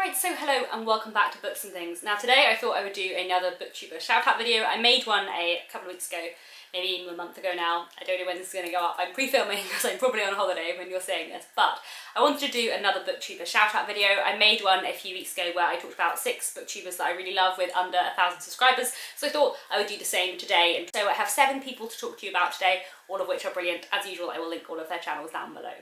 Right, so hello and welcome back to Books and Things. Now today I thought I would do another Booktuber shout out video. I made one a couple of weeks ago, maybe even a month ago now. I don't know when this is going to go up. I'm pre-filming because I'm probably on holiday when you're seeing this, but I wanted to do another Booktuber shout out video. I made one a few weeks ago where I talked about 6 Booktubers that I really love with under 1,000 subscribers, so I thought I would do the same today. And so I have 7 people to talk to you about today, all of which are brilliant. As usual, I will link all of their channels down below.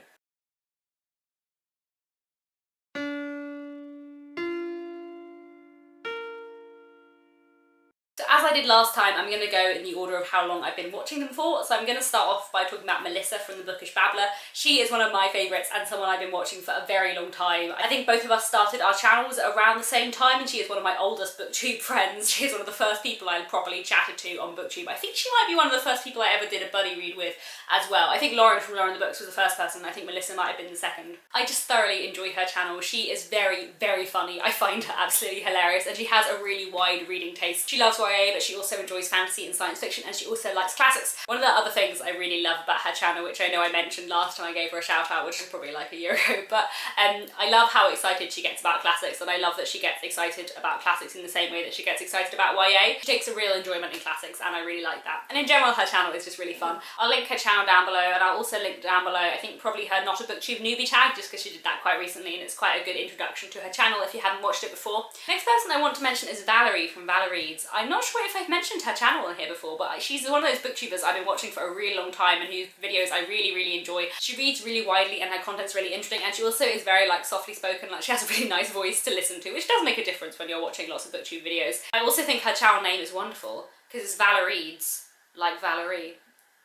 So as I did last time, I'm going to go in the order of how long I've been watching them for. So I'm going to start off by talking about Melissa from The Bookish Babbler. She is one of my favourites and someone I've been watching for a very long time. I think both of us started our channels around the same time, and she is one of my oldest Booktube friends. She is one of the first people I properly chatted to on Booktube. I think she might be one of the first people I ever did a buddy read with as well. I think Lauren from Lauren the Books was the first person. I think Melissa might have been the second. I just thoroughly enjoy her channel. She is very, very funny. I find her absolutely hilarious, and she has a really wide reading taste. She loves YA, but she also enjoys fantasy and science fiction, and she also likes classics. One of the other things I really love about her channel, which I know I mentioned last time I gave her a shout out, which was probably like a year ago, but I love how excited she gets about classics, and I love that she gets excited about classics in the same way that she gets excited about YA. She takes a real enjoyment in classics, and I really like that. And in general, her channel is just really fun. I'll link her channel down below, and I'll also link down below, I think probably her Not a Booktube newbie tag, just because she did that quite recently, and it's quite a good introduction to her channel if you haven't watched it before. Next person I want to mention is Valerie from Valerie Reads. I'm not sure if I've mentioned her channel on here before, but she's one of those booktubers I've been watching for a really long time and whose videos I really enjoy. She reads really widely and her content's really interesting, and she also is very like softly spoken, like she has a really nice voice to listen to, which does make a difference when you're watching lots of booktube videos. I also think her channel name is wonderful because it's Valerie Reads, like Valerie.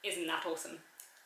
Isn't that awesome?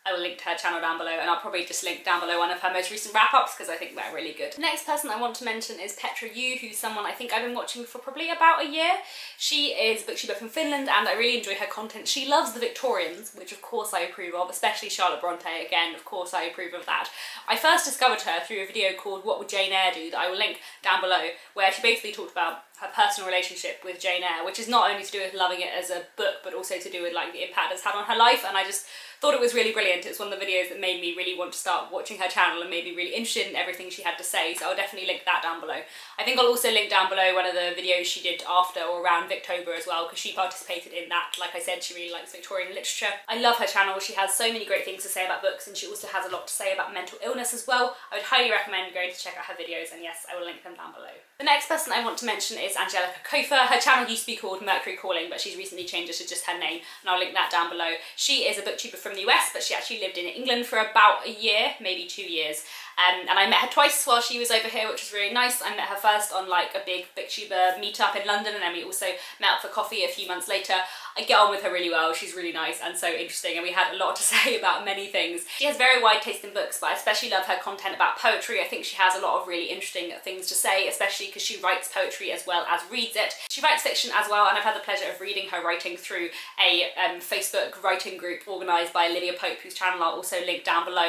I will link to her channel down below, and I'll probably just link down below one of her most recent wrap-ups because I think they're really good. The next person I want to mention is Petra Yu, who's someone I think I've been watching for probably about a year. She is a booktuber from Finland, and I really enjoy her content. She loves the Victorians, which of course I approve of, especially Charlotte Bronte. Again, of course I approve of that. I first discovered her through a video called What Would Jane Eyre Do, that I will link down below, where she basically talked about her personal relationship with Jane Eyre, which is not only to do with loving it as a book, but also to do with like the impact it's had on her life, and I just thought it was really brilliant. It's one of the videos that made me really want to start watching her channel and made me really interested in everything she had to say, so I'll definitely link that down below. I think I'll also link down below one of the videos she did after or around Booktober as well, because she participated in that. Like I said, she really likes Victorian literature. I love her channel. She has so many great things to say about books, and she also has a lot to say about mental illness as well. I would highly recommend going to check out her videos, and yes, I will link them down below. The next person I want to mention is Angelica Kofer. Her channel used to be called Mercury Calling, but she's recently changed it to just her name, and I'll link that down below. She is a booktuber from the US, but she actually lived in England for about a year, maybe 2 years. And I met her twice while she was over here, which was really nice. I met her first on like a big booktuber meetup in London, and then we also met up for coffee a few months later. I get on with her really well. She's really nice and so interesting, and we had a lot to say about many things. She has very wide taste in books, but I especially love her content about poetry. I think she has a lot of really interesting things to say, especially because she writes poetry as well as reads it. She writes fiction as well, and I've had the pleasure of reading her writing through a Facebook writing group organised by Lydia Pope, whose channel I'll also link down below,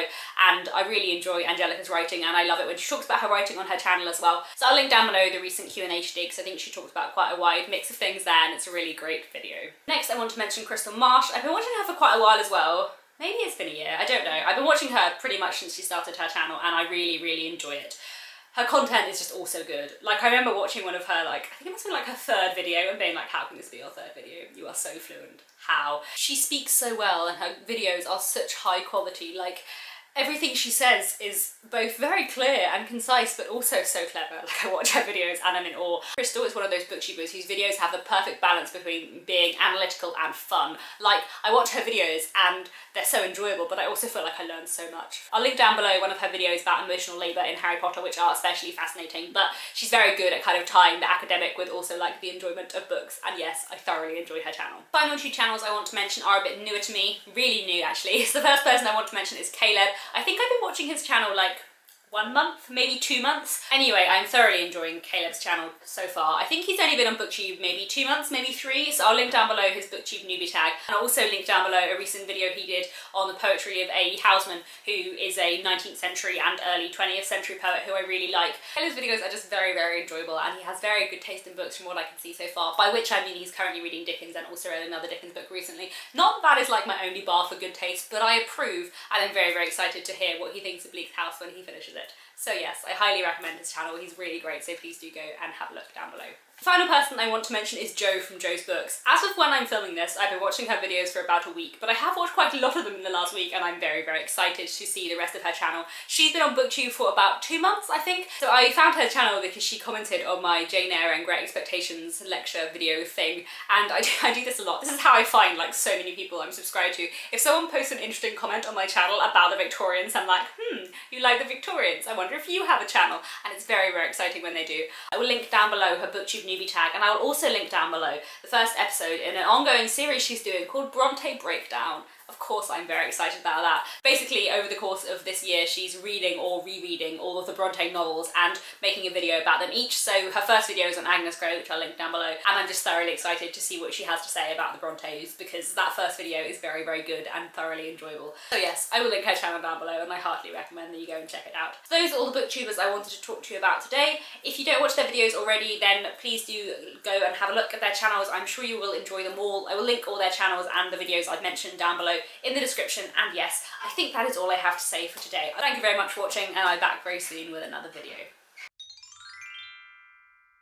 and I really enjoy Angelica's writing, and I love it when she talks about her writing on her channel as well. So I'll link down below the recent Q&A she did, because I think she talks about quite a wide mix of things there, and it's a really great video. Next I want to mention Crystal Marsh. I've been watching her for quite a while as well. Maybe it's been a year, I don't know. I've been watching her pretty much since she started her channel, and I really enjoy it. Her content is just also good. Like, I remember watching one of her, like, I think it must have been like her 3rd video, and being like, how can this be your 3rd video? You are so fluent. How? She speaks so well, and her videos are such high quality. Like, everything she says is both very clear and concise, but also so clever. Like, I watch her videos and I'm in awe. Crystal is one of those booktubers whose videos have the perfect balance between being analytical and fun. Like, I watch her videos and they're so enjoyable, but I also feel like I learn so much. I'll link down below one of her videos about emotional labour in Harry Potter, which are especially fascinating, but she's very good at kind of tying the academic with also like the enjoyment of books, and yes, I thoroughly enjoy her channel. Final 2 channels I want to mention are a bit newer to me, really new actually. So the first person I want to mention is Caleb. I think I've been watching his channel like 1 month, maybe 2 months. Anyway, I'm thoroughly enjoying Caleb's channel so far. I think he's only been on Booktube maybe 2 months, maybe 3, so I'll link down below his Booktube newbie tag, and I'll also link down below a recent video he did on the poetry of A. Housman, who is a 19th century and early 20th century poet who I really like. Caleb's videos are just very enjoyable, and he has very good taste in books from what I can see so far, by which I mean he's currently reading Dickens and also read another Dickens book recently. Not that is like my only bar for good taste, but I approve, and I'm very excited to hear what he thinks of Bleak House when he finishes it. So yes, I highly recommend his channel. He's really great, so please do go and have a look down below. The final person I want to mention is Jo from Jo's Books. As of when I'm filming this, I've been watching her videos for about a week, but I have watched quite a lot of them in the last week, and I'm very, very excited to see the rest of her channel. She's been on BookTube for about 2 months, I think. So I found her channel because she commented on my Jane Eyre and Great Expectations lecture video thing, and I do this a lot. This is how I find like so many people I'm subscribed to. If someone posts an interesting comment on my channel about the Victorians, I'm like, you like the Victorians? I wonder if you have a channel. And it's very, very exciting when they do. I will link down below her BookTube newbie tag, and I will also link down below the first episode in an ongoing series she's doing called Bronte Breakdown. Of course I'm very excited about that. Basically, over the course of this year, she's reading or rereading all of the Bronte novels and making a video about them each. So her first video is on Agnes Grey, which I'll link down below, and I'm just thoroughly excited to see what she has to say about the Brontes, because that first video is very, very good and thoroughly enjoyable. So yes, I will link her channel down below, and I heartily recommend that you go and check it out. So those are all the booktubers I wanted to talk to you about today. If you don't watch their videos already, then please do go and have a look at their channels. I'm sure you will enjoy them all. I will link all their channels and the videos I've mentioned down below in the description, and yes, I think that is all I have to say for today. Thank you very much for watching, and I'll be back very soon with another video.